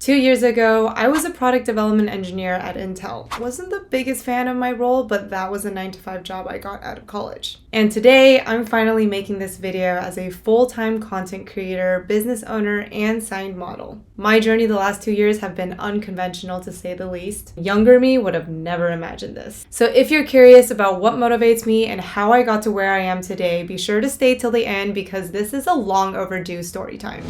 2 years ago, I was a product development engineer at Intel. Wasn't the biggest fan of my role, but that was a 9-to-5 job I got out of college. And today, I'm finally making this video as a full-time content creator, business owner, and signed model. My journey the last 2 years have been unconventional to say the least. Younger me would have never imagined this. So if you're curious about what motivates me and how I got to where I am today, be sure to stay till the end because this is a long overdue story time.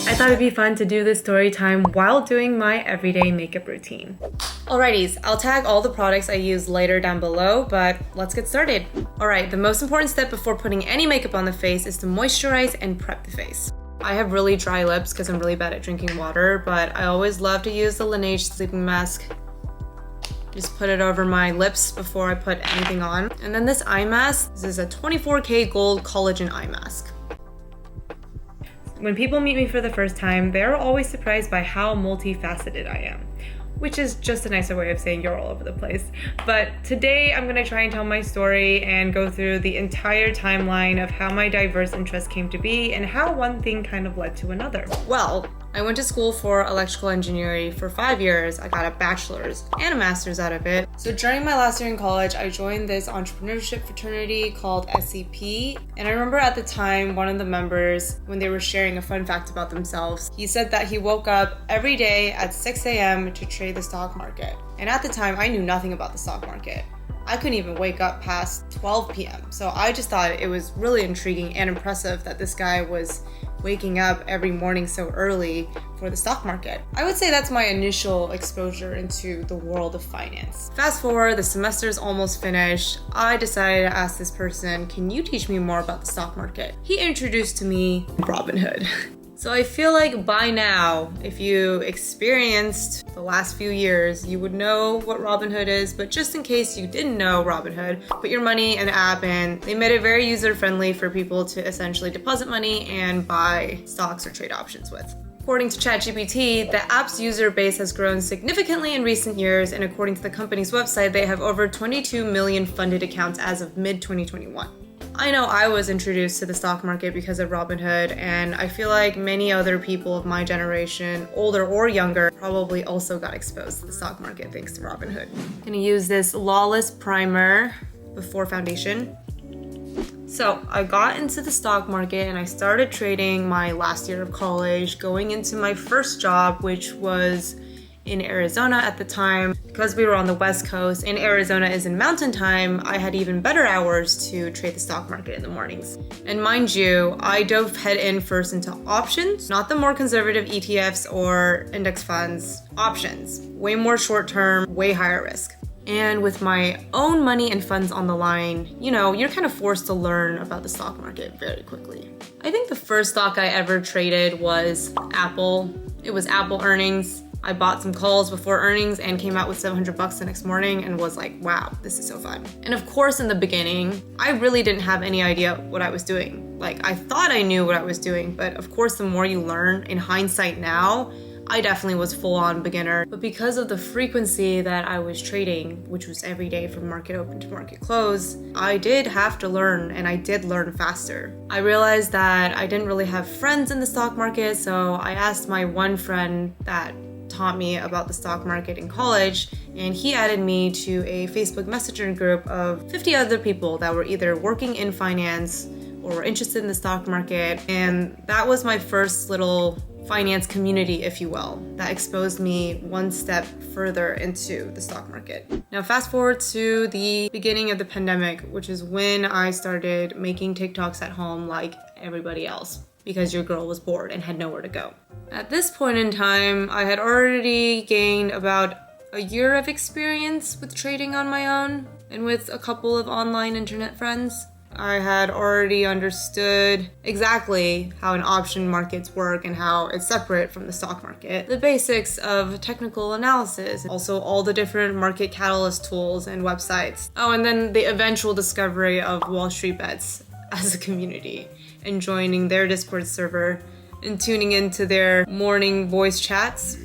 I thought it'd be fun to do this story time while doing my everyday makeup routine. Alrighties, I'll tag all the products I use later down below, but let's get started. Alright, the most important step before putting any makeup on the face is to moisturize and prep the face. I have really dry lips because I'm really bad at drinking water, but I always love to use the Laneige sleeping mask. Just put it over my lips before I put anything on. And then this eye mask, this is a 24K gold collagen eye mask. When people meet me for the first time, they're always surprised by how multifaceted I am, which is just a nicer way of saying you're all over the place. But today I'm gonna try and tell my story and go through the entire timeline of how my diverse interests came to be and how one thing kind of led to another. Well, I went to school for electrical engineering for 5 years. I got a bachelor's and a master's out of it. So during my last year in college, I joined this entrepreneurship fraternity called SCP. And I remember at the time, one of the members, when they were sharing a fun fact about themselves, he said that he woke up every day at 6 a.m. to trade the stock market. And at the time, I knew nothing about the stock market. I couldn't even wake up past 12 p.m. So I just thought it was really intriguing and impressive that this guy was waking up every morning so early for the stock market. I would say that's my initial exposure into the world of finance. Fast forward, the semester's almost finished. I decided to ask this person, can you teach me more about the stock market? He introduced to me Robinhood. So I feel like by now, if you experienced the last few years, you would know what Robinhood is, but just in case you didn't know Robinhood, put your money in the app and they made it very user-friendly for people to essentially deposit money and buy stocks or trade options with. According to ChatGPT, the app's user base has grown significantly in recent years, and according to the company's website, they have over 22 million funded accounts as of mid-2021. I know I was introduced to the stock market because of Robinhood, and I feel like many other people of my generation, older or younger, probably also got exposed to the stock market thanks to Robinhood. I'm gonna use this Lawless Primer before foundation. So I got into the stock market and I started trading my last year of college, going into my first job, which was in Arizona at the time. Because we were on the West Coast and Arizona is in mountain time, I had even better hours to trade the stock market in the mornings. And mind you, I dove head in first into options, not the more conservative ETFs or index funds, options. Way more short term, way higher risk. And with my own money and funds on the line, you know, you're kind of forced to learn about the stock market very quickly. I think the first stock I ever traded was Apple. It was Apple earnings. I bought some calls before earnings and came out with $700 the next morning and was like, wow, this is so fun. And of course, in the beginning, I really didn't have any idea what I was doing. Like, I thought I knew what I was doing, but of course, the more you learn, in hindsight now, I definitely was full-on beginner. But because of the frequency that I was trading, which was every day from market open to market close, I did have to learn, and I did learn faster. I realized that I didn't really have friends in the stock market, so I asked my one friend that taught me about the stock market in college, and he added me to a Facebook Messenger group of 50 other people that were either working in finance or were interested in the stock market. And that was my first little finance community, if you will, that exposed me one step further into the stock market. Now fast forward to the beginning of the pandemic, which is when I started making TikToks at home like everybody else, because your girl was bored and had nowhere to go. At this point in time, I had already gained about a year of experience with trading on my own and with a couple of online internet friends. I had already understood exactly how an option markets work and how it's separate from the stock market. The basics of technical analysis, also all the different market catalyst tools and websites. Oh, and then the eventual discovery of Wall Street Bets as a community and joining their Discord server and tuning into their morning voice chats.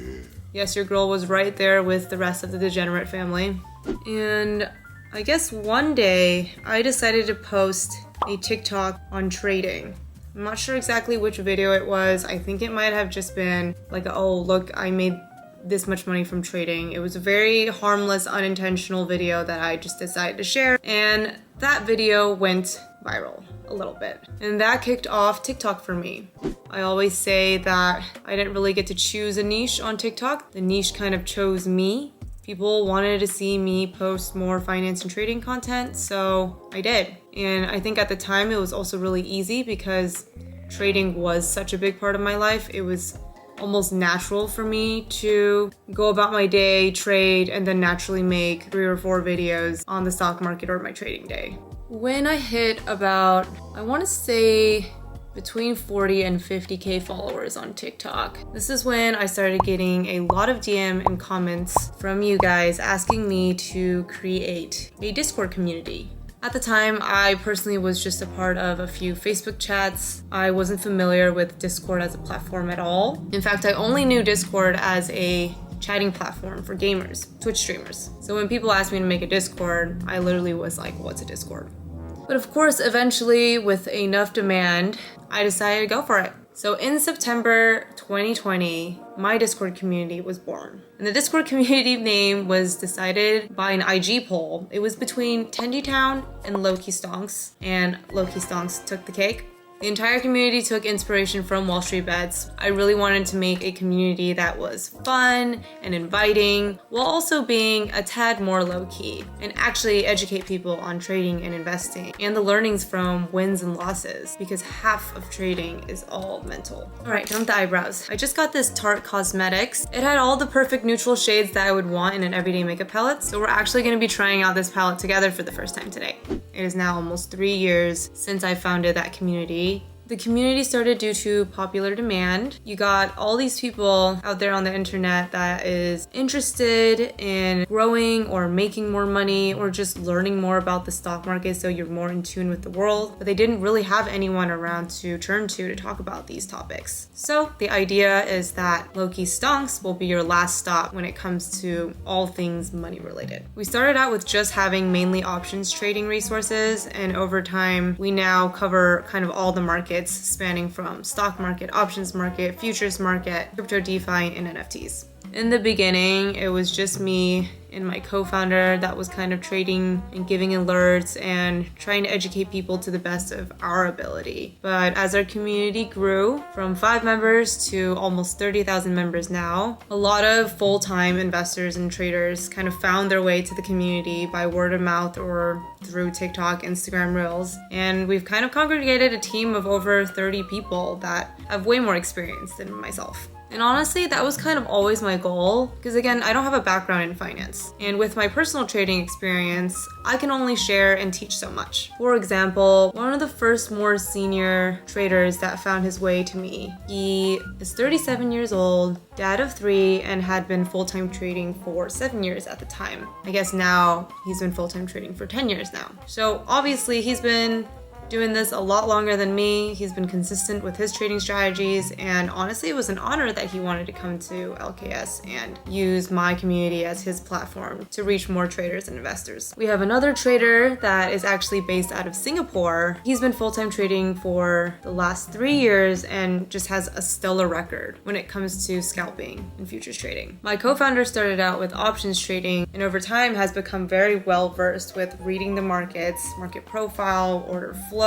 Yes, your girl was right there with the rest of the degenerate family. And I guess one day I decided to post a TikTok on trading. I'm not sure exactly which video it was. I think it might have just been like, oh, look, I made this much money from trading. It was a very harmless, unintentional video that I just decided to share. And that video went viral a little bit. And that kicked off TikTok for me. I always say that I didn't really get to choose a niche on TikTok. The niche kind of chose me. People wanted to see me post more finance and trading content, so I did. And I think at the time it was also really easy because trading was such a big part of my life. It was almost natural for me to go about my day, trade, and then naturally make 3 or 4 videos on the stock market or my trading day. When I hit about, I want to say, between 40 and 50K followers on TikTok. This is when I started getting a lot of DM and comments from you guys asking me to create a Discord community. At the time, I personally was just a part of a few Facebook chats. I wasn't familiar with Discord as a platform at all. In fact, I only knew Discord as a chatting platform for gamers, Twitch streamers. So when people asked me to make a Discord, I literally was like, what's a Discord? But of course, eventually, with enough demand, I decided to go for it. So in September 2020, my Discord community was born. And the Discord community name was decided by an IG poll. It was between Tendytown and Lofi Stonks, and Lofi Stonks took the cake. The entire community took inspiration from Wall Street Bets. I really wanted to make a community that was fun and inviting, while also being a tad more low-key, and actually educate people on trading and investing, and the learnings from wins and losses, because half of trading is all mental. Alright, done with the eyebrows. I just got this Tarte Cosmetics. It had all the perfect neutral shades that I would want in an everyday makeup palette, so we're actually going to be trying out this palette together for the first time today. It is now almost 3 years since I founded that community. The community started due to popular demand. You got all these people out there on the internet that is interested in growing or making more money or just learning more about the stock market so you're more in tune with the world, but they didn't really have anyone around to turn to talk about these topics. So the idea is that Lofi Stonks will be your last stop when it comes to all things money related. We started out with just having mainly options trading resources, and over time we now cover kind of all the markets spanning from stock market, options market, futures market, crypto, DeFi, and NFTs. In the beginning, it was just me and my co-founder that was kind of trading and giving alerts and trying to educate people to the best of our ability. But as our community grew from 5 members to almost 30,000 members now, a lot of full-time investors and traders kind of found their way to the community by word of mouth or through TikTok, Instagram Reels. And we've kind of congregated a team of over 30 people that have way more experience than myself. And honestly, that was kind of always my goal, because again, I don't have a background in finance. And with my personal trading experience, I can only share and teach so much. For example, one of the first more senior traders that found his way to me, he is 37 years old, dad of 3, and had been full-time trading for 7 years at the time. I guess now he's been full-time trading for 10 years now. So obviously he's been doing this a lot longer than me. He's been consistent with his trading strategies, and honestly, it was an honor that he wanted to come to LKS and use my community as his platform to reach more traders and investors. We have another trader that is actually based out of Singapore. He's been full-time trading for the last 3 years and just has a stellar record when it comes to scalping and futures trading. My co-founder started out with options trading and over time has become very well versed with reading the markets, market profile, order flow,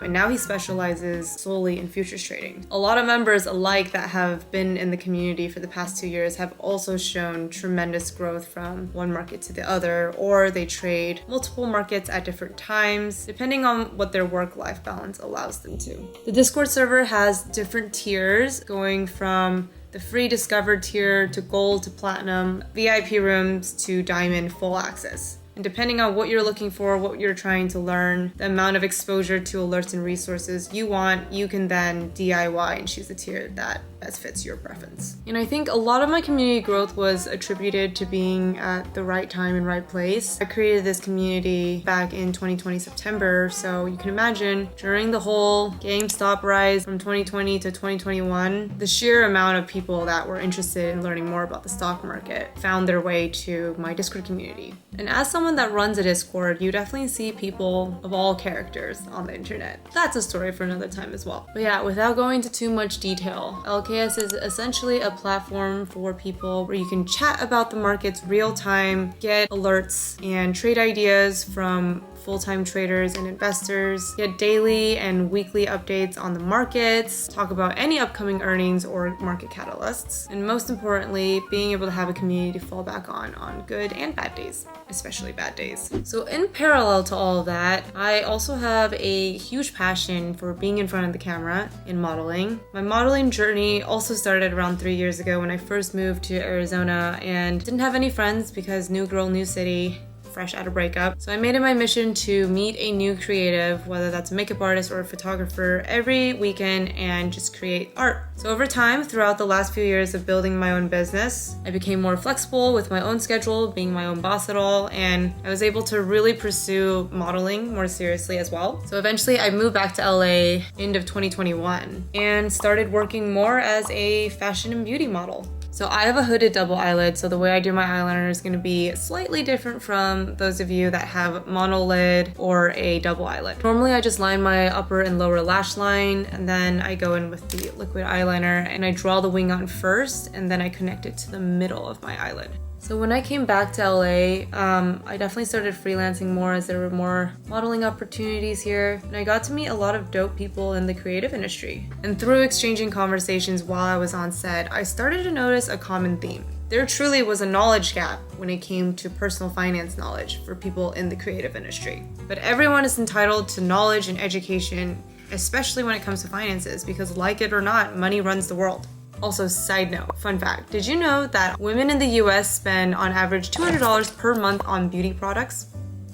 and now he specializes solely in futures trading. A lot of members alike that have been in the community for the past 2 years have also shown tremendous growth from one market to the other, or they trade multiple markets at different times, depending on what their work-life balance allows them to. The Discord server has different tiers going from the free discovered tier to gold to platinum, VIP rooms to diamond full access. And depending on what you're looking for, what you're trying to learn, the amount of exposure to alerts and resources you want, you can then DIY and choose the tier that best fits your preference. And I think a lot of my community growth was attributed to being at the right time and right place. I created this community back in 2020 September, so you can imagine during the whole GameStop rise from 2020 to 2021, the sheer amount of people that were interested in learning more about the stock market found their way to my Discord community. And as someone someone that runs a Discord, you definitely see people of all characters on the internet. That's a story for another time as well. But yeah, without going into too much detail, LKS is essentially a platform for people where you can chat about the markets real time, get alerts, and trade ideas from full-time traders and investors, get daily and weekly updates on the markets, talk about any upcoming earnings or market catalysts, and most importantly, being able to have a community to fall back on good and bad days, especially bad days. So in parallel to all of that, I also have a huge passion for being in front of the camera in modeling. My modeling journey also started around 3 years ago when I first moved to Arizona and didn't have any friends because new girl, new city, fresh out of breakup. So I made it my mission to meet a new creative, whether that's a makeup artist or a photographer, every weekend and just create art. So over time, throughout the last few years of building my own business, I became more flexible with my own schedule, being my own boss at all, and I was able to really pursue modeling more seriously as well. So eventually I moved back to LA end of 2021 and started working more as a fashion and beauty model. So I have a hooded double eyelid, so the way I do my eyeliner is going to be slightly different from those of you that have monolid or a double eyelid. Normally I just line my upper and lower lash line, and then I go in with the liquid eyeliner and I draw the wing on first, and then I connect it to the middle of my eyelid. So when I came back to LA, I definitely started freelancing more as there were more modeling opportunities here, and I got to meet a lot of dope people in the creative industry. And through exchanging conversations while I was on set, I started to notice a common theme. There truly was a knowledge gap when it came to personal finance knowledge for people in the creative industry. But everyone is entitled to knowledge and education, especially when it comes to finances, because like it or not, money runs the world. Also, side note, fun fact, did you know that women in the US spend on average $200 per month on beauty products?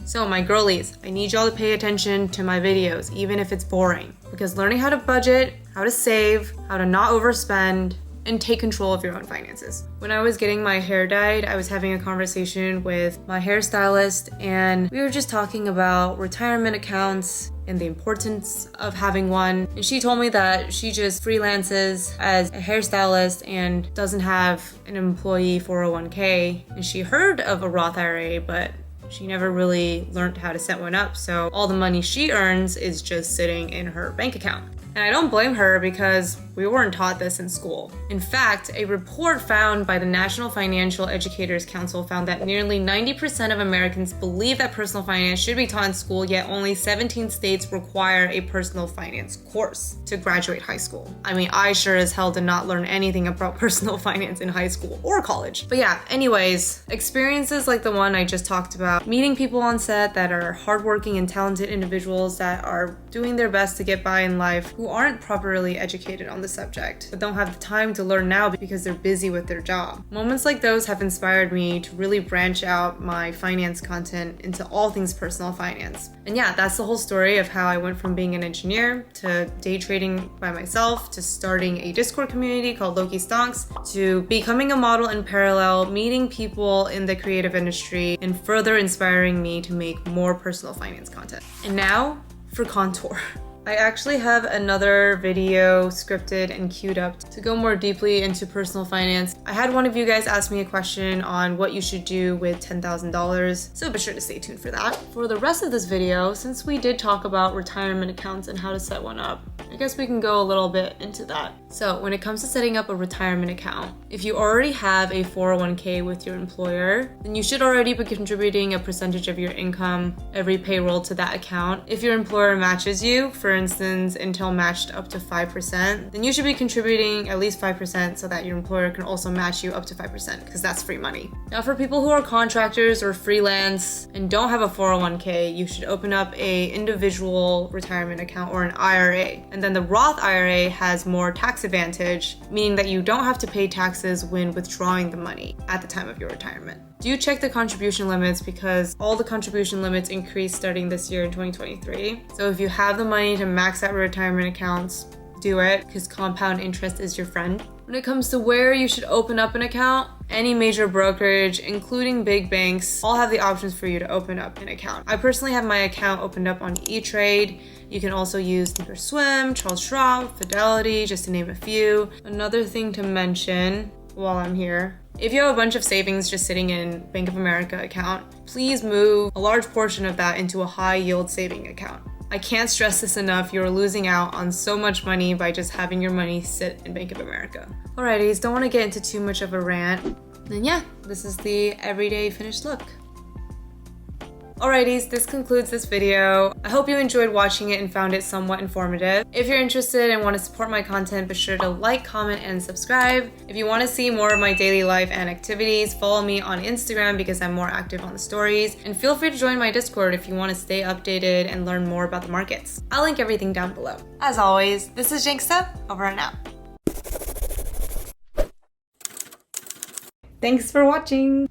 So my girlies, I need y'all to pay attention to my videos, even if it's boring, because learning how to budget, how to save, how to not overspend, and take control of your own finances. When I was getting my hair dyed, I was having a conversation with my hairstylist, and we were just talking about retirement accounts and the importance of having one. And she told me that she just freelances as a hairstylist and doesn't have an employee 401k. And she heard of a Roth IRA, but she never really learned how to set one up. So all the money she earns is just sitting in her bank account. And I don't blame her because we weren't taught this in school. In fact, a report found by the National Financial Educators Council found that nearly 90% of Americans believe that personal finance should be taught in school, yet only 17 states require a personal finance course to graduate high school. I mean, I sure as hell did not learn anything about personal finance in high school or college. But yeah, anyways, experiences like the one I just talked about, meeting people on set that are hardworking and talented individuals that are doing their best to get by in life, who aren't properly educated on the subject, but don't have the time to learn now because they're busy with their job. Moments like those have inspired me to really branch out my finance content into all things personal finance. And yeah, that's the whole story of how I went from being an engineer to day trading by myself, to starting a Discord community called Lofi Stonks, to becoming a model in parallel, meeting people in the creative industry, and further inspiring me to make more personal finance content. And now for contour. I actually have another video scripted and queued up to go more deeply into personal finance. I had one of you guys ask me a question on what you should do with $10,000, so be sure to stay tuned for that. For the rest of this video, since we did talk about retirement accounts and how to set one up, I guess we can go a little bit into that. So when it comes to setting up a retirement account, if you already have a 401k with your employer, then you should already be contributing a percentage of your income every payroll to that account. If your employer matches you, for instance, Intel matched up to 5%, then you should be contributing at least 5% so that your employer can also match you up to 5% because that's free money. Now for people who are contractors or freelance and don't have a 401k, you should open up a individual retirement account or an IRA. And then the Roth IRA has more tax advantage, meaning that you don't have to pay taxes when withdrawing the money at the time of your retirement. Do check the contribution limits because all the contribution limits increase starting this year in 2023. So if you have the money to max out your retirement accounts, do it because compound interest is your friend. When it comes to where you should open up an account, any major brokerage, including big banks, all have the options for you to open up an account. I personally have my account opened up on E-Trade. You can also use Thinkorswim, Charles Schwab, Fidelity, just to name a few. Another thing to mention while I'm here If you have a bunch of savings just sitting in Bank of America account, please move a large portion of that into a high yield saving account. I can't stress this enough, you're losing out on so much money by just having your money sit in Bank of America. Alrighties, don't want to get into too much of a rant. And yeah, this is the everyday finished look. Alrighties, this concludes this video. I hope you enjoyed watching it and found it somewhat informative. If you're interested and want to support my content, be sure to like, comment, and subscribe. If you want to see more of my daily life and activities, follow me on Instagram because I'm more active on the stories. And feel free to join my Discord if you want to stay updated and learn more about the markets. I'll link everything down below. As always, this is Jinksta, over and out. Thanks for watching!